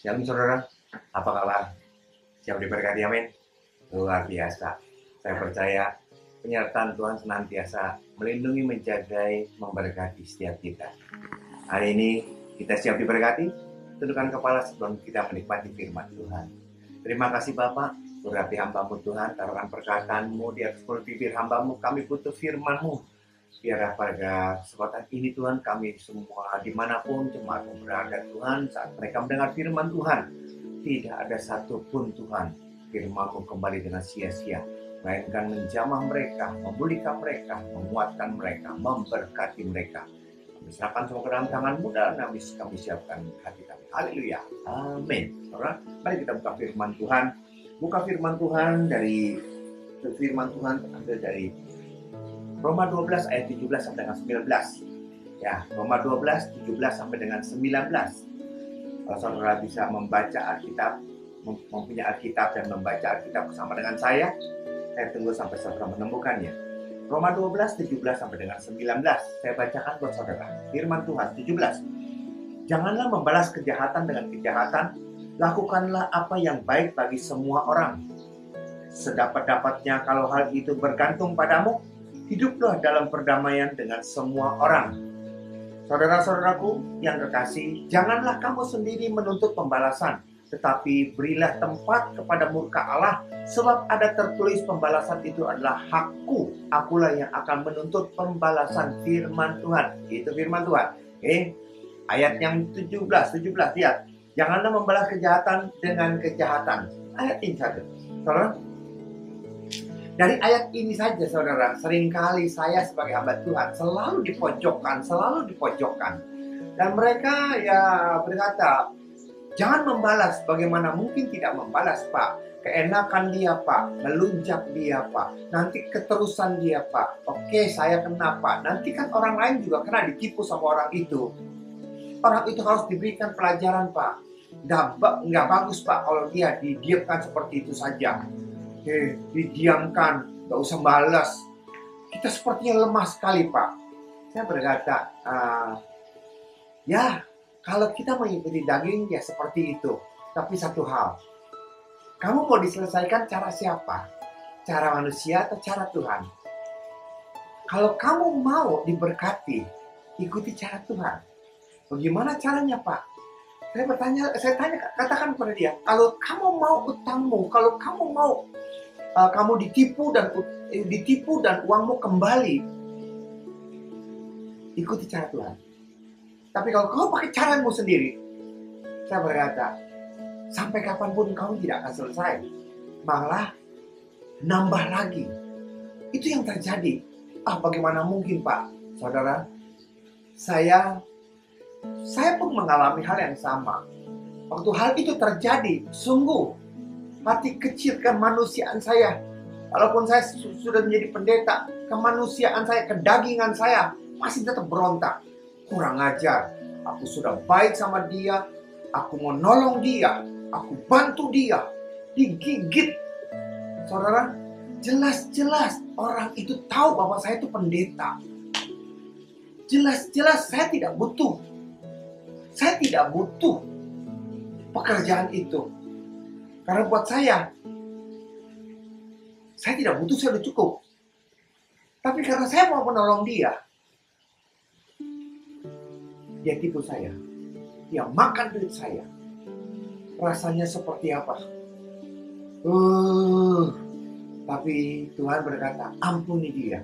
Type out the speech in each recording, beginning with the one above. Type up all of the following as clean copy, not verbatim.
Shalom saudara, apa kabar? Siap diberkati, amin. Luar biasa. Saya percaya penyertaan Tuhan senantiasa melindungi, menjagai, memberkati setiap kita. Hari ini kita siap diberkati. Tundukkan kepala sebelum kita menikmati firman Tuhan. Terima kasih Bapak, berkati hamba-Mu Tuhan, taruhkan perkataan-Mu di atas mulut bibir hamba-Mu. Kami butuh firman-Mu. Biarlah pada kesempatan ini Tuhan, kami semua dimanapun jemaat-Mu berada Tuhan, saat mereka mendengar firman Tuhan, tidak ada satupun Tuhan firman-Mu kembali dengan sia-sia, melainkan menjamah mereka, memulihkan mereka, menguatkan mereka, memberkati mereka. Kami serahkan semua ke dalam tangan-Mu dan kami siapkan hati kami. Haleluya, amin. Saudara, mari kita buka firman Tuhan. Buka firman Tuhan dari ambil dari Roma 12 ayat 17 sampai dengan 19. Ya, Roma 12, 17 sampai dengan 19. Kalau saudara bisa membaca Alkitab, mempunyai Alkitab dan membaca Alkitab bersama dengan saya tunggu sampai saudara menemukannya. Roma 12, 17 sampai dengan 19. Saya bacakan buat saudara. Firman Tuhan 17. Janganlah membalas kejahatan dengan kejahatan, lakukanlah apa yang baik bagi semua orang. Sedapat-dapatnya kalau hal itu bergantung padamu, hiduplah dalam perdamaian dengan semua orang. Saudara-saudaraku yang kekasih, janganlah kamu sendiri menuntut pembalasan, tetapi berilah tempat kepada murka Allah, sebab ada tertulis pembalasan itu adalah hakku. Akulah yang akan menuntut pembalasan. Firman Tuhan. Itu firman Tuhan. Oke. Ayat yang 17, lihat. Janganlah membalas kejahatan dengan kejahatan. Ayat ini saja. Saudara, dari ayat ini saja saudara, seringkali saya sebagai hamba Tuhan selalu dipojokkan. Dan mereka ya berkata, jangan membalas. Bagaimana mungkin tidak membalas Pak? Keenakan dia Pak, melunjak dia Pak, nanti keterusan dia Pak. Oke, saya kena Pak, nanti kan orang lain juga kena, ditipu sama orang itu. Orang itu harus diberikan pelajaran Pak. Nggak bagus Pak kalau dia didiamkan seperti itu saja. Didiamkan, gak usah balas. Kita sepertinya lemah sekali Pak. Saya berkata, ya kalau kita mengikuti daging ya seperti itu. Tapi satu hal, kamu mau diselesaikan cara siapa? Cara manusia atau cara Tuhan? Kalau kamu mau diberkati, ikuti cara Tuhan. Bagaimana caranya Pak? Saya tanya, katakan kepada dia, kalau kamu mau utangmu, kalau kamu mau kamu ditipu dan uangmu kembali, ikuti cara Tuhan. Tapi kalau kamu pakai caramu sendiri, saya berkata, sampai kapanpun kamu tidak akan selesai, malah nambah lagi. Itu yang terjadi. Bagaimana mungkin Pak? Saudara, saya pun mengalami hal yang sama. Waktu hal itu terjadi, sungguh hati kecil kemanusiaan saya, walaupun saya sudah menjadi pendeta, kemanusiaan saya, kedagingan saya masih tetap berontak. Kurang ajar, aku sudah baik sama dia, aku mau nolong dia, aku bantu dia, digigit. Saudara, jelas-jelas orang itu tahu bahwa saya itu pendeta. Jelas-jelas saya tidak butuh pekerjaan itu. Karena buat saya tidak butuh, saya udah cukup. Tapi karena saya mau menolong dia tipu saya. Dia makan duit saya. Rasanya seperti apa? Tapi Tuhan berkata, ampuni dia.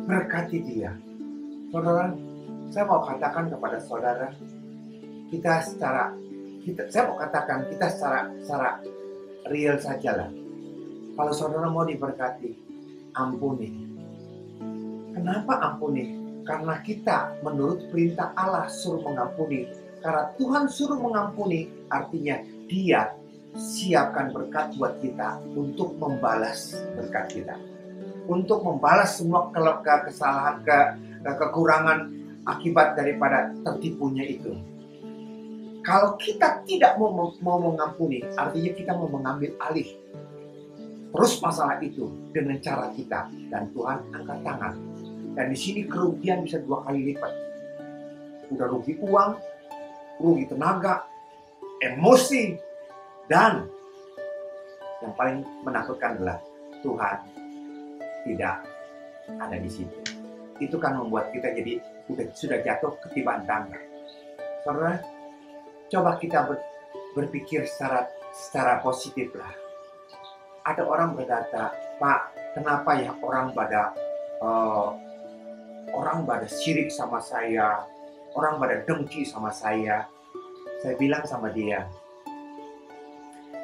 Berkati dia. Saudara, saya mau katakan kepada saudara, kita secara real sajalah. Kalau saudara mau diberkati, ampuni. Kenapa ampuni? Karena kita menurut perintah Allah suruh mengampuni. Karena Tuhan suruh mengampuni, artinya Dia siapkan berkat buat kita untuk membalas berkat kita. Untuk membalas semua kesalahan, kekurangan akibat daripada tertipunya itu. Kalau kita tidak mau mengampuni, artinya kita mau mengambil alih terus masalah itu dengan cara kita, dan Tuhan angkat tangan. Dan di sini kerugian bisa 2 kali lipat. Udah rugi uang, rugi tenaga, emosi, dan yang paling menakutkan adalah Tuhan tidak ada di situ. Itu kan membuat kita jadi sudah jatuh ketiban tangga. Saudara, coba kita berpikir secara positif lah. Ada orang berkata, Pak, kenapa ya orang pada syirik sama saya, orang pada dengki sama saya. Saya bilang sama dia,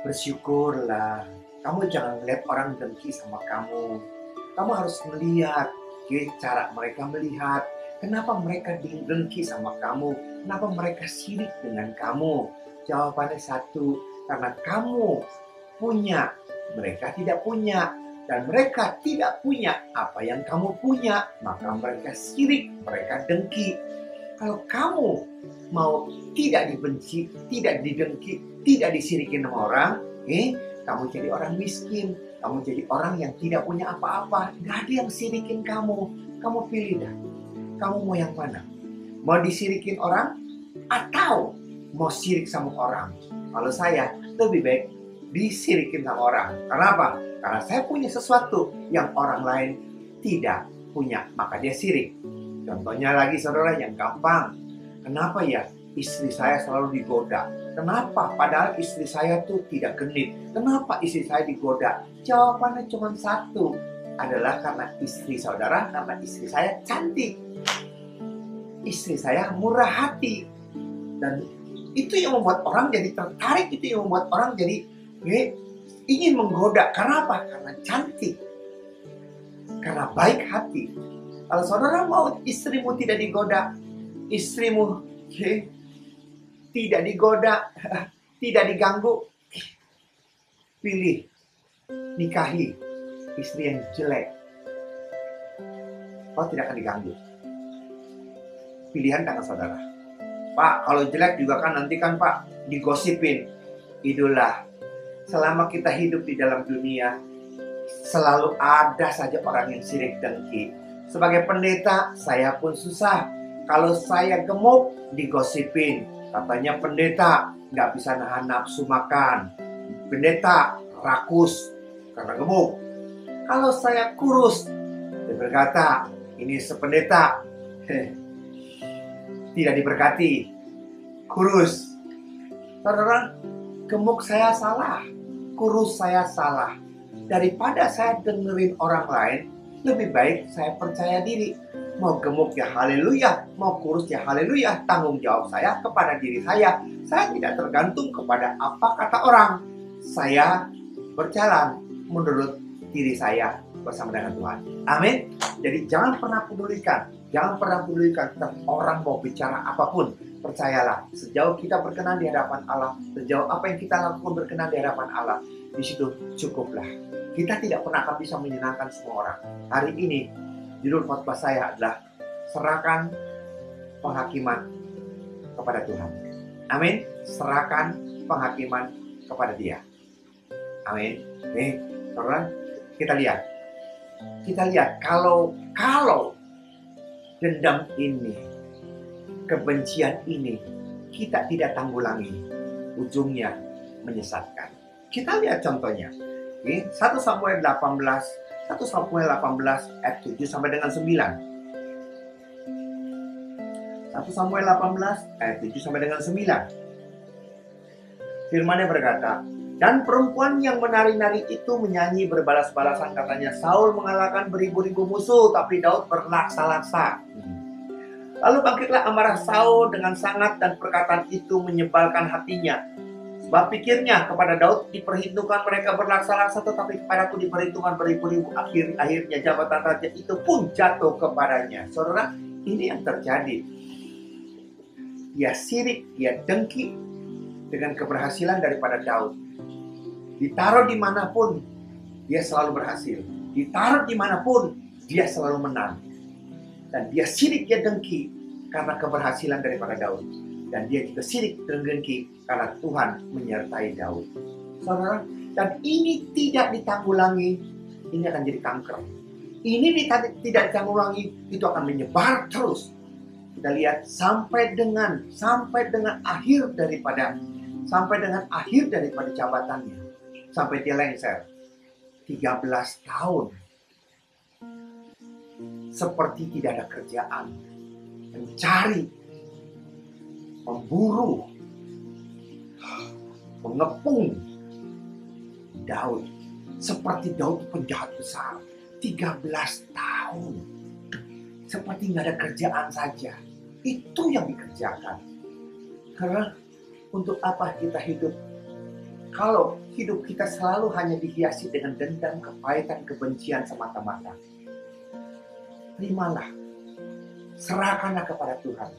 bersyukurlah. Kamu jangan melihat orang dengki sama kamu. Kamu harus melihat cara mereka melihat. Kenapa mereka dengki sama kamu? Kenapa mereka sirik dengan kamu? Jawabannya satu, karena kamu punya, mereka tidak punya. Dan mereka tidak punya apa yang kamu punya, maka mereka sirik, mereka dengki. Kalau kamu mau tidak dibenci, tidak didengki, tidak disirikin sama orang, kamu jadi orang miskin, kamu jadi orang yang tidak punya apa-apa, gak ada yang sirikin kamu. Kamu pilih dah, kamu mau yang mana? Mau disirikin orang atau mau sirik sama orang? Kalau saya lebih baik disirikin sama orang. Karena apa? Karena saya punya sesuatu yang orang lain tidak punya, maka dia sirik. Contohnya lagi saudara yang gampang. Kenapa ya istri saya selalu digoda? Kenapa? Padahal istri saya tuh tidak genit. Kenapa istri saya digoda? Jawabannya cuma satu. Adalah karena istri saudara, karena istri saya cantik. Istri saya murah hati. Dan itu yang membuat orang jadi tertarik. Itu yang membuat orang jadi ingin menggoda. Karena apa? Karena cantik. Karena baik hati. Kalau saudara mau istrimu tidak digoda, istrimu tidak digoda, tidak diganggu, pilih, nikahi istri yang jelek. Kau tidak akan diganggu. Pilihan tangan saudara. Pak, kalau jelek juga kan nanti kan Pak digosipin. Itulah, selama kita hidup di dalam dunia, selalu ada saja orang yang sirik dengki. Sebagai pendeta, saya pun susah. Kalau saya gemuk, digosipin. Katanya pendeta nggak bisa nahan nafsu makan. Pendeta rakus karena gemuk. Kalau saya kurus, dia berkata, ini sependeta tidak diberkati. Kurus. Saudara, gemuk saya salah. Kurus saya salah. Daripada saya dengerin orang lain, lebih baik saya percaya diri. Mau gemuk ya haleluya, mau kurus ya haleluya. Tanggung jawab saya kepada diri saya. Saya tidak tergantung kepada apa kata orang. Saya berjalan menurut diri saya bersama dengan Tuhan. Amin. Jadi jangan pernah pedulikan. Jangan pernah pedulikan orang mau bicara apapun. Percayalah, sejauh kita berkenan di hadapan Allah, sejauh apa yang kita lakukan berkenan di hadapan Allah, di situ cukuplah. Kita tidak pernah akan bisa menyenangkan semua orang. Hari ini, judul khotbah saya adalah serahkan penghakiman kepada Tuhan. Amin. Serahkan penghakiman kepada Dia. Amin. Nih, saudara, kita lihat. Kita lihat kalau dendam ini, kebencian ini kita tidak tanggulangi, ujungnya menyesatkan. Kita lihat contohnya. 1 Samuel 18 ayat 7 sampai dengan 9. 1 Samuel 18 ayat 7 sampai dengan 9. Firman-Nya berkata, dan perempuan yang menari-nari itu menyanyi berbalas-balasan, katanya, Saul mengalahkan beribu-ribu musuh, tapi Daud berlaksa-laksa. Lalu bangkitlah amarah Saul dengan sangat, dan perkataan itu menyebalkan hatinya. Sebab pikirnya, kepada Daud diperhitungkan mereka berlaksa-laksa, tetapi kepadaku diperhitungkan beribu-ribu. Akhirnya jabatan raja itu pun jatuh kepadanya. Saudara, ini yang terjadi. Dia sirik, dia dengki dengan keberhasilan daripada Daud. Ditaruh dimanapun, dia selalu berhasil. Ditaruh dimanapun, dia selalu menang. Dan dia sirik, dia dengki karena keberhasilan daripada Daud. Dan dia juga sirik dan dengki karena Tuhan menyertai Daud. Saudara, dan ini tidak ditanggulangi, ini akan jadi kanker. Ini tidak ditanggulangi, itu akan menyebar terus. Kita lihat sampai dengan akhir daripada jabatannya, sampai dia lengser 13 tahun, seperti tidak ada kerjaan, mencari, memburu, mengepung Daud. Seperti Daud penjahat besar, 13 tahun. Seperti nggak ada kerjaan saja. Itu yang dikerjakan. Karena untuk apa kita hidup? Kalau hidup kita selalu hanya dihiasi dengan dendam, kepahitan, kebencian semata-mata. Terimalah. Serahkanlah kepada Tuhan.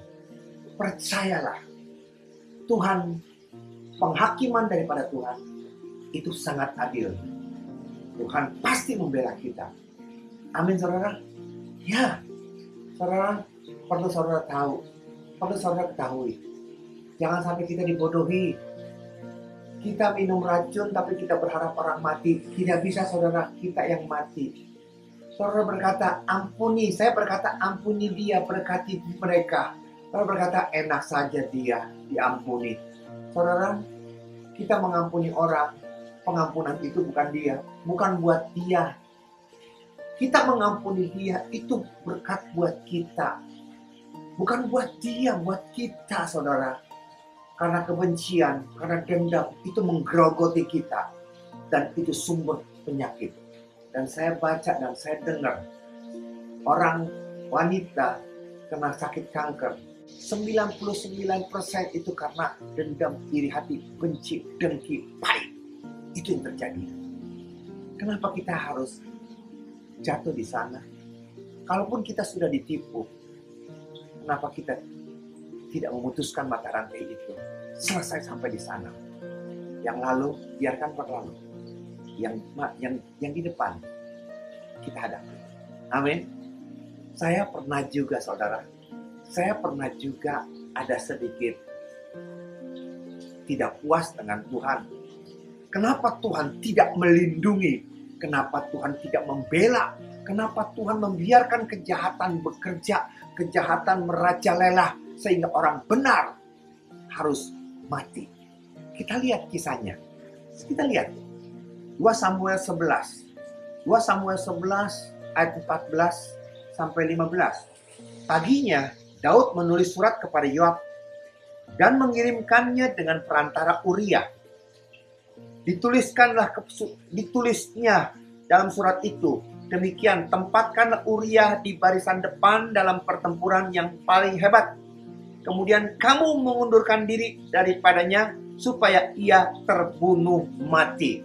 Percayalah. Tuhan, penghakiman daripada Tuhan itu sangat adil. Tuhan pasti membela kita. Amin, saudara. Ya, saudara, perlu saudara tahu, perlu saudara ketahui. Jangan sampai kita dibodohi. Kita minum racun tapi kita berharap orang mati. Tidak bisa, saudara, kita yang mati. Saudara berkata, ampuni. Saya berkata, ampuni dia, berkati mereka. Saudara berkata, enak saja dia diampuni. Saudara, kita mengampuni orang. Pengampunan itu bukan dia, bukan buat dia. Kita mengampuni dia, itu berkat buat kita. Bukan buat dia, buat kita, saudara. Karena kebencian, karena dendam, itu menggerogoti kita. Dan itu sumber penyakit. Dan saya baca dan saya dengar, orang wanita kena sakit kanker. 99% itu karena dendam, iri hati, benci, dengki, pahit. Itu yang terjadi. Kenapa kita harus jatuh di sana? Kalaupun kita sudah ditipu, kenapa kita tidak memutuskan mata rantai itu? Selesai sampai di sana. Yang lalu, biarkan berlalu. Yang di depan, kita hadapi. Amin. Saya pernah juga, saudara. Saya pernah juga ada sedikit tidak puas dengan Tuhan. Kenapa Tuhan tidak melindungi? Kenapa Tuhan tidak membela? Kenapa Tuhan membiarkan kejahatan bekerja, kejahatan merajalela sehingga orang benar harus mati? Kita lihat kisahnya. Kita lihat 2 Samuel 11. 2 Samuel 11 ayat 14 sampai 15. Paginya Daud menulis surat kepada Yoab dan mengirimkannya dengan perantara Uria. Ditulisnya dalam surat itu, demikian, tempatkan Uria di barisan depan dalam pertempuran yang paling hebat. Kemudian kamu mengundurkan diri daripadanya supaya ia terbunuh mati.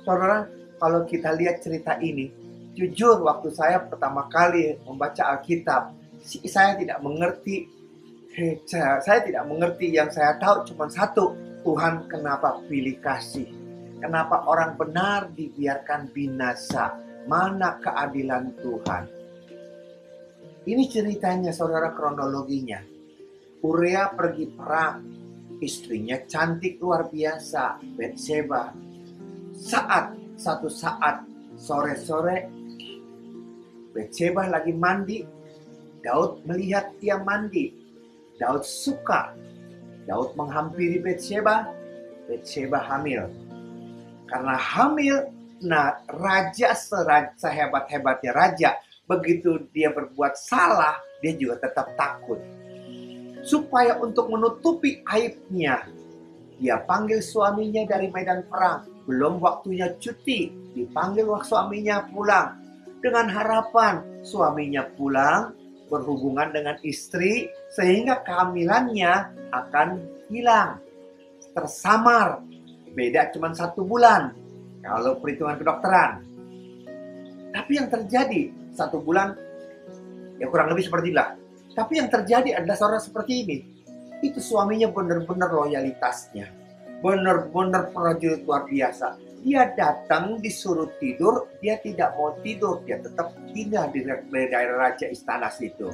Saudara, kalau kita lihat cerita ini, jujur waktu saya pertama kali membaca Alkitab, saya tidak mengerti. Saya tidak mengerti, yang saya tahu cuma satu, Tuhan kenapa pilih kasih? Kenapa orang benar dibiarkan binasa? Mana keadilan Tuhan? Ini ceritanya, saudara, kronologinya. Uria pergi perang. Istrinya cantik luar biasa, Betseba. Satu saat sore-sore, Betseba lagi mandi. Daud melihat dia mandi. Daud suka. Daud menghampiri Betseba. Betseba hamil. Karena hamil, nah raja sehebat-hebatnya raja, begitu dia berbuat salah, dia juga tetap takut. Supaya untuk menutupi aibnya, dia panggil suaminya dari medan perang. Belum waktunya cuti, dipanggil suaminya pulang. Dengan harapan suaminya pulang, berhubungan dengan istri, sehingga kehamilannya akan hilang, tersamar. Beda cuma 1 bulan kalau perhitungan kedokteran. Tapi yang terjadi 1 bulan, ya kurang lebih seperti itulah. Tapi yang terjadi adalah saudara seperti ini. Itu suaminya benar-benar loyalitasnya. Benar-benar prajurit luar biasa. Dia datang disuruh tidur, dia tidak mau tidur. Dia tetap tinggal di daerah raja istana situ.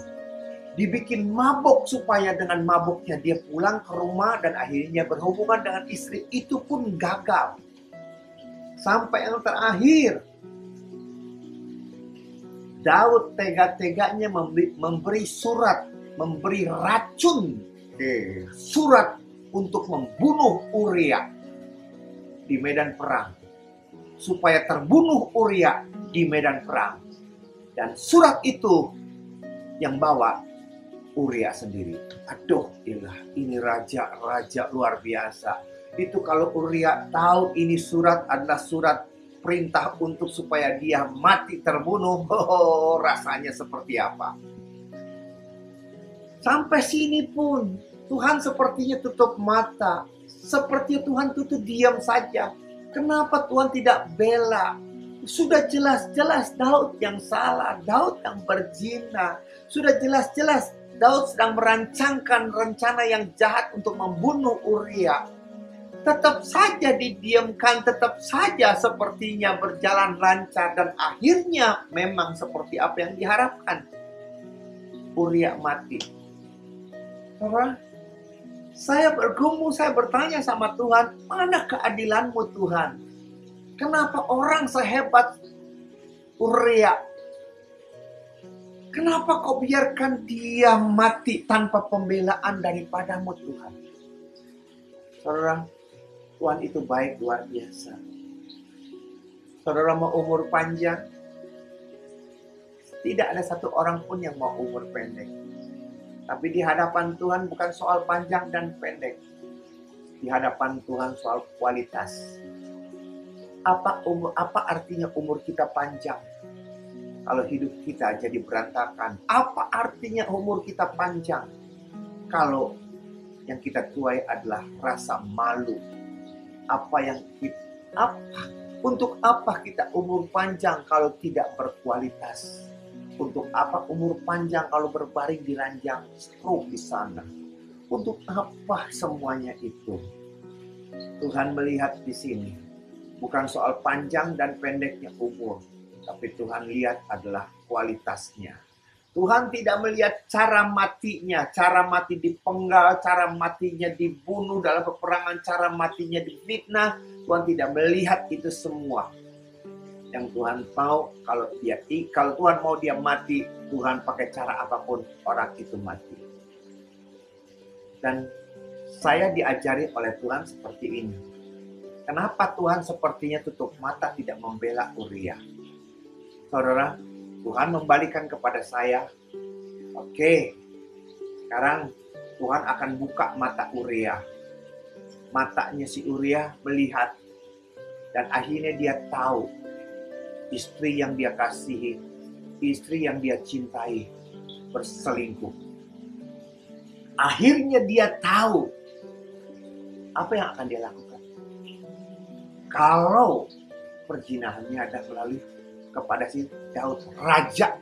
Dibikin mabuk supaya dengan mabuknya dia pulang ke rumah dan akhirnya berhubungan dengan istri. Itu pun gagal. Sampai yang terakhir, Daud tega-teganya memberi surat memberi racun surat untuk membunuh Uria di medan perang, supaya terbunuh Uria di medan perang. Dan surat itu yang bawa Uria sendiri. Aduh, ilah, ini raja luar biasa. Itu kalau Uria tahu ini surat adalah surat perintah untuk supaya dia mati terbunuh, rasanya seperti apa? Sampai sini pun Tuhan sepertinya tutup mata, seperti Tuhan tutup diam saja. Kenapa Tuhan tidak bela? Sudah jelas-jelas Daud yang salah, Daud yang berzina. Sudah jelas-jelas Daud sedang merancangkan rencana yang jahat untuk membunuh Uria. Tetap saja didiamkan, tetap saja sepertinya berjalan lancar. Dan akhirnya memang seperti apa yang diharapkan. Uria mati. Saya bergumul, saya bertanya sama Tuhan, mana keadilanmu Tuhan? Kenapa orang sehebat Uria? Kenapa kau biarkan dia mati tanpa pembelaan daripadamu Tuhan? Saudara, Tuhan itu baik luar biasa. Saudara mau umur panjang? Tidak ada satu orang pun yang mau umur pendek. Tapi di hadapan Tuhan bukan soal panjang dan pendek. Di hadapan Tuhan soal kualitas. Apa artinya umur kita panjang kalau hidup kita jadi berantakan? Apa artinya umur kita panjang kalau yang kita tuai adalah rasa malu? Untuk apa kita umur panjang kalau tidak berkualitas? Untuk apa umur panjang kalau berbaring di ranjang stroke di sana? Untuk apa semuanya itu? Tuhan melihat di sini bukan soal panjang dan pendeknya umur, tapi Tuhan lihat adalah kualitasnya. Tuhan tidak melihat cara matinya, cara mati dipenggal, cara matinya dibunuh dalam peperangan, cara matinya difitnah. Tuhan tidak melihat itu semua. Yang Tuhan tahu, kalau Tuhan mau dia mati, Tuhan pakai cara apapun orang itu mati. Dan saya diajari oleh Tuhan seperti ini. Kenapa Tuhan sepertinya tutup mata tidak membela Uria? Saudara, Tuhan membalikan kepada saya, oke, sekarang Tuhan akan buka mata Uria. Matanya si Uria melihat, dan akhirnya dia tahu istri yang dia kasihi, istri yang dia cintai berselingkuh. Akhirnya dia tahu apa yang akan dia lakukan. Kalau perzinahannya ada melalui kepada si Daud, raja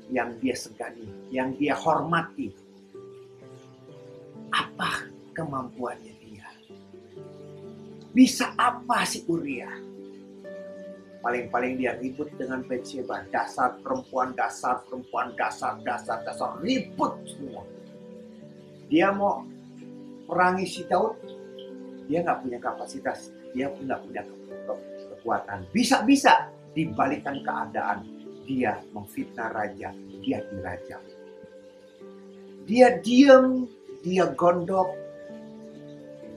yang dia segani, yang dia hormati. Apa kemampuannya dia? Bisa apa si Uria? Paling-paling dia ribut dengan Batsheba. Dasar perempuan, ribut semua. Dia mau perangi si Daud, dia nggak punya kapasitas, dia nggak punya kekuatan. Bisa-bisa dibalikan keadaan, dia memfitnah raja, dia dirajam. Dia diam, dia gondok,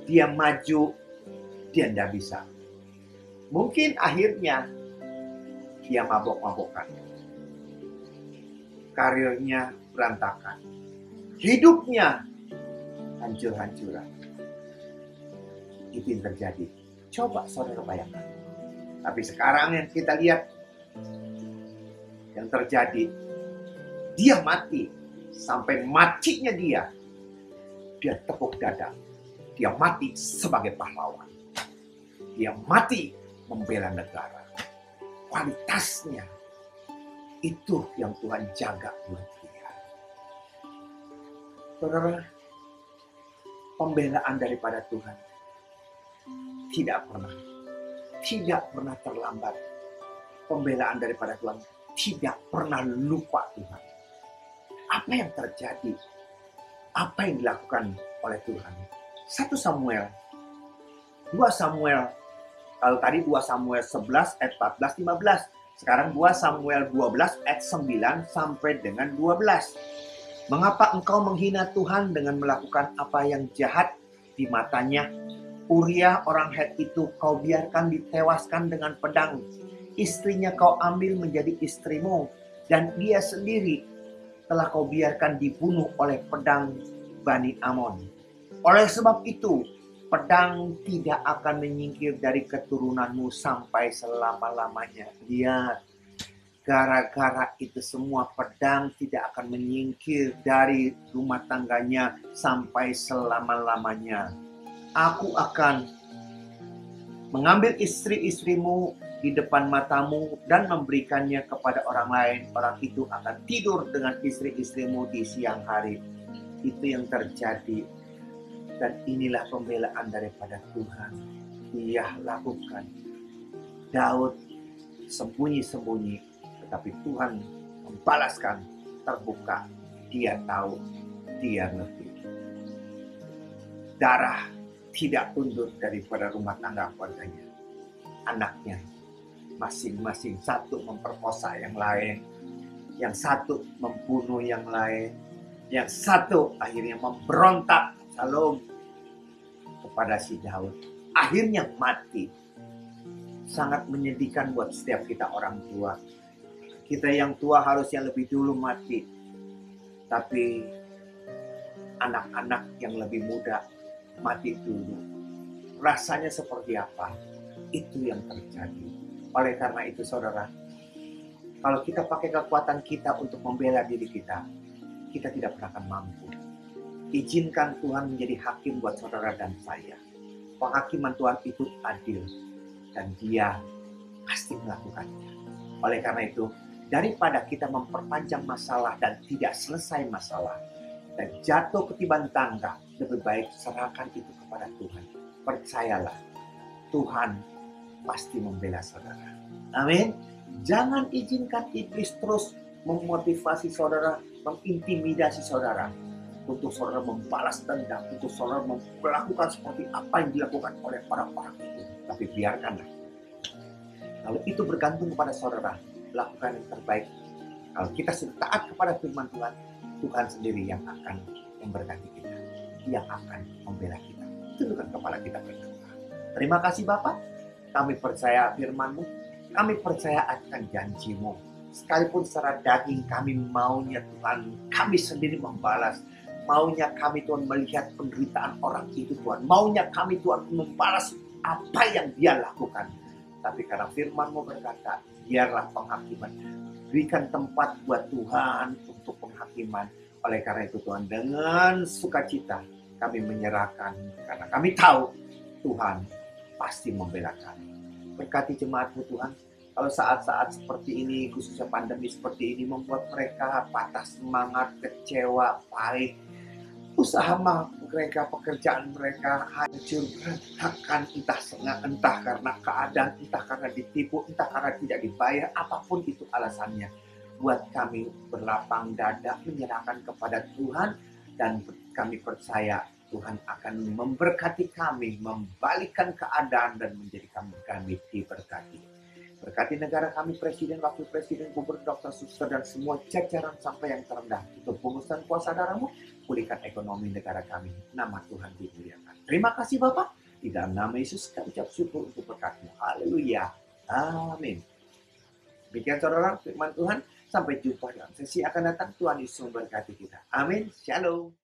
dia maju, dia nggak bisa. Mungkin akhirnya dia mabok-mabokan. Karirnya berantakan. Hidupnya hancur-hancuran. Itu yang terjadi. Coba saudara bayangkan. Tapi sekarang yang kita lihat, yang terjadi, dia mati. Sampai matinya dia tepuk dada. Dia mati sebagai pahlawan. Dia mati membela negara. Kualitasnya itu yang Tuhan jaga buat dia. Saudara, pembelaan daripada Tuhan tidak pernah terlambat. Pembelaan daripada Tuhan tidak pernah lupa Tuhan. Apa yang terjadi? Apa yang dilakukan oleh Tuhan? 1 Samuel, 2 Samuel, kalau tadi 2 Samuel 11 ayat 14-15. Sekarang 2 Samuel 12 ayat 9 sampai dengan 12. Mengapa engkau menghina Tuhan dengan melakukan apa yang jahat di matanya? Uria orang Het itu kau biarkan ditewaskan dengan pedang. Istrinya kau ambil menjadi istrimu, dan dia sendiri telah kau biarkan dibunuh oleh pedang Bani Amon. Oleh sebab itu, pedang tidak akan menyingkir dari keturunanmu sampai selama-lamanya. Lihat, gara-gara itu semua pedang tidak akan menyingkir dari rumah tangganya sampai selama-lamanya. Aku akan mengambil istri-istrimu di depan matamu dan memberikannya kepada orang lain. Orang itu akan tidur dengan istri-istrimu di siang hari. Itu yang terjadi. Dan inilah pembelaan daripada Tuhan. Dia lakukan. Daud sembunyi-sembunyi, tetapi Tuhan membalaskan terbuka. Dia tahu, dia ngerti. Darah tidak tunduk daripada rumah tangga keluarganya. Anaknya masing-masing, satu memperkosa yang lain, yang satu membunuh yang lain, yang satu akhirnya memberontak Absalom kepada si Daud. Akhirnya mati. Sangat menyedihkan buat setiap kita orang tua. Kita yang tua harusnya lebih dulu mati. Tapi anak-anak yang lebih muda mati dulu. Rasanya seperti apa? Itu yang terjadi. Oleh karena itu saudara, kalau kita pakai kekuatan kita untuk membela diri kita, kita tidak pernah akan mampu. Izinkan Tuhan menjadi hakim buat saudara dan saya. Penghakiman Tuhan itu adil. Dan dia pasti melakukannya. Oleh karena itu, daripada kita memperpanjang masalah dan tidak selesai masalah, dan jatuh ketiban tangga, lebih baik serahkan itu kepada Tuhan. Percayalah, Tuhan pasti membela saudara. Amin. Jangan izinkan iblis terus memotivasi saudara, mengintimidasi saudara, untuk saudara membalas dendam, untuk saudara melakukan seperti apa yang dilakukan oleh orang-orang itu. Tapi biarkanlah. Kalau itu bergantung kepada saudara, lakukan yang terbaik. Kalau kita sudah taat kepada firman Tuhan, Tuhan sendiri yang akan memberkati kita, yang akan membela kita. Tundukkan kepala kita berdoa. Terima kasih Bapak, kami percaya firman-Mu, kami percaya akan janji-Mu. Sekalipun secara daging kami maunya Tuhan, kami sendiri membalas. Maunya kami Tuhan melihat penderitaan orang itu Tuhan. Maunya kami Tuhan membalas apa yang dia lakukan. Tapi karena firman-Mu berkata, biarlah penghakiman. Berikan tempat buat Tuhan untuk penghakiman. Oleh karena itu Tuhan, dengan sukacita kami menyerahkan. Karena kami tahu Tuhan pasti membela kami. Berkati jemaat-Mu Tuhan. Kalau saat-saat seperti ini, khususnya pandemi seperti ini, membuat mereka patah semangat, kecewa, pahit. Usaha mereka, pekerjaan mereka hancur berantakan, entah karena keadaan, entah karena ditipu, entah karena tidak dibayar, apapun itu alasannya. Buat kami berlapang dada, menyerahkan kepada Tuhan, dan kami percaya Tuhan akan memberkati kami, membalikkan keadaan, dan menjadikan kami diberkati. Berkati negara kami, presiden, wakil presiden, gubernur, dokter, suster, dan semua jajaran sampai yang terendah. Untuk pengurusan kuasa darah-Mu, pulihkan ekonomi negara kami. Nama Tuhan dimuliakan. Terima kasih Bapak. Di dalam nama Yesus kami ucap syukur untuk berkat-Mu. Haleluya. Amin. Demikian saudara, firman Tuhan. Sampai jumpa dalam sesi akan datang. Tuhan Yesus memberkati kita. Amin. Shalom.